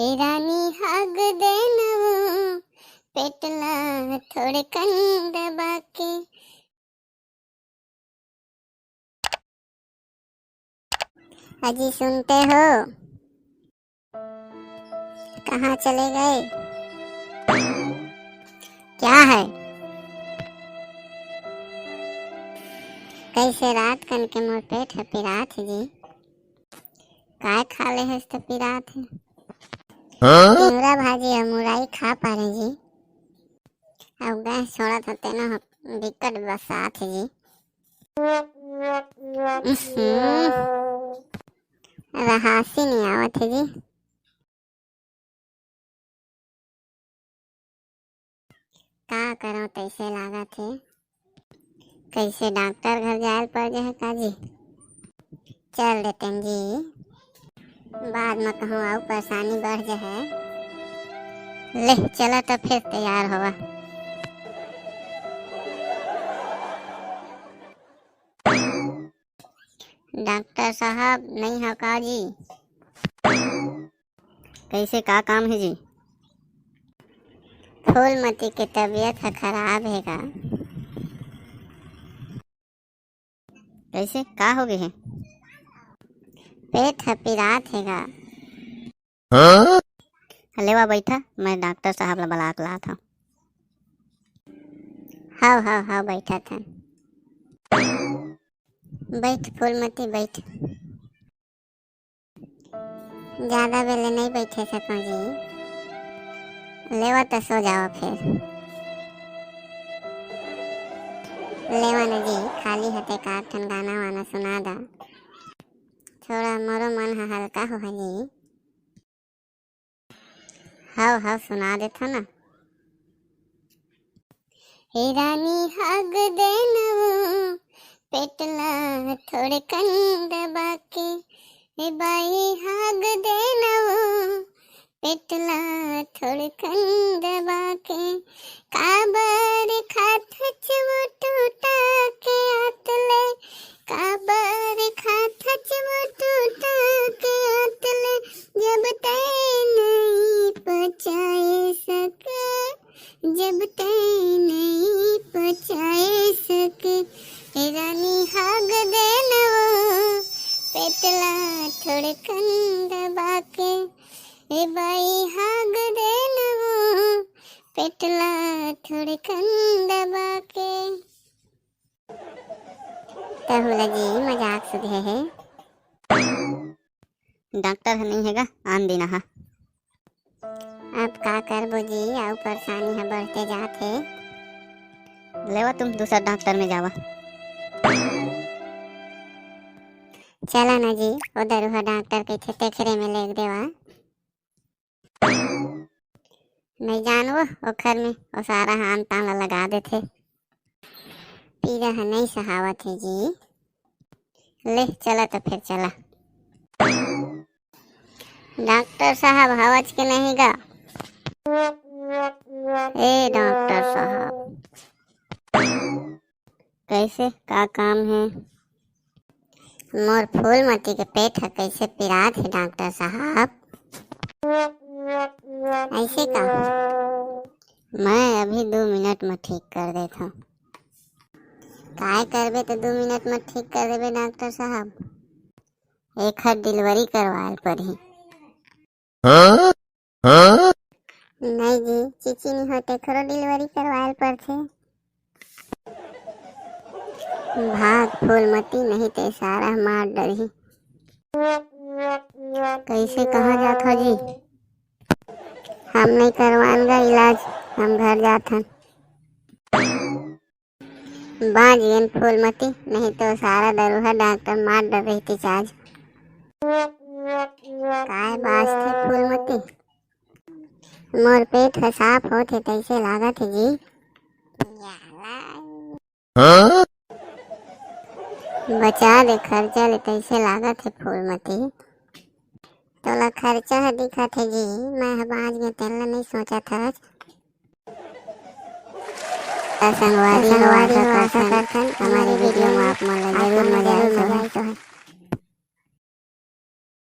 हे रानी हाग देनवो पेटला थोड़े कंद बाके। अजी सुनते हो? कहाँ चले गए? क्या है? कैसे रात कन के मोर पेट है पिरात है जी। काय खा ले है तो पिरात है। मुरा भाजी और मुराई खा पा रहे जी। अब गैस छोड़ा था तेना दिक्कत बसात है जी। रहासी नहीं आवत है जी। का करो तैसे लागत है। कैसे डॉक्टर घर जाए पड़ जाए का जी? चल देते हैं जी, बाद में कहूँ और परेशानी बढ़ जाए। ले चला तो फिर तैयार होगा। डॉक्टर साहब नहीं हो का जी? कैसे का काम है जी? फूलमती की तबीयत है खराब है का? कैसे का हो गए है? पेट है पिरात है का? लेवा बैठा, मैं डॉक्टर साहब ला बुला के ला था। हाँ बैठा था। बैठ फूलमती बैठ। ज्यादा वेले नहीं बैठे सको जी। लेवा तो सो जाओ फिर। लेवा न जी, खाली हते का ठन गाना वाना सुना दा। थोड़ा मोरो मन हल्का हो जी। हाँ सुना देता ना। हे रानी हाग देनवो पेटला थोड़े कंद बाके। हे बाई हाग देनवो पेटला थोड़े कंद बाके। काबर खात वो टूटा के आतले। काबर खात वो टूटा के आतले। जब तय नहीं पचाए सके। जब तय नहीं पचाए सके। हे रानी हाग देनवो पेटला थोड़े कंद बाके। हे बाई हाग देनवो पेटला थोड़े कंद बाके। तहुला जी मजाक सुधे है। डॉक्टर नहीं हैगा आन देना है। अब का करबो जी, और परेशानी है बढ़ते जाते। लेवा तुम दूसरा डॉक्टर में जावा। चला ना जी, उधर वह डॉक्टर के थे तेखरे में ले देवा। नहीं जानवो ओखर में वो सारा हान ताला लगा देते। पीरा है नहीं सहावत है जी। ले चला तो फिर चला। डॉक्टर साहब हवज के नहीं गा? ए डॉक्टर साहब कैसे का काम है? मोर फूलमती के पेट है कैसे पिरात है डॉक्टर साहब। ऐसे का? मैं अभी 2 मिनट में ठीक कर देता हूँ। काय करबे तो 2 मिनट में ठीक कर देबे डॉक्टर साहब। एक हाथ डिलीवरी करवाए पड़ी। नहीं जी, चीची नहीं होते खरो डिलीवरी करवाए पड़थे। भाग फूलमती नहीं ते सारा मार डरही। कैसे कहाँ जात हो जी? हम नहीं करवाएंगे इलाज, हम घर जात हन। बाज गन फूलमती नहीं तो सारा दरुहा डॉक्टर मार डर रही थी आज। काय बाज थे फूलमती? मोर पेट है साफ होते तैसे लागत है जी। बचा दे खर्चा ले तैसे लागत है फूलमती। तोला खर्चा है दिखत है जी। मैं बाज गए तेला नहीं सोचा था। संगवारी हमारी वीडियो में आप मन जरूर मजा आए तो है।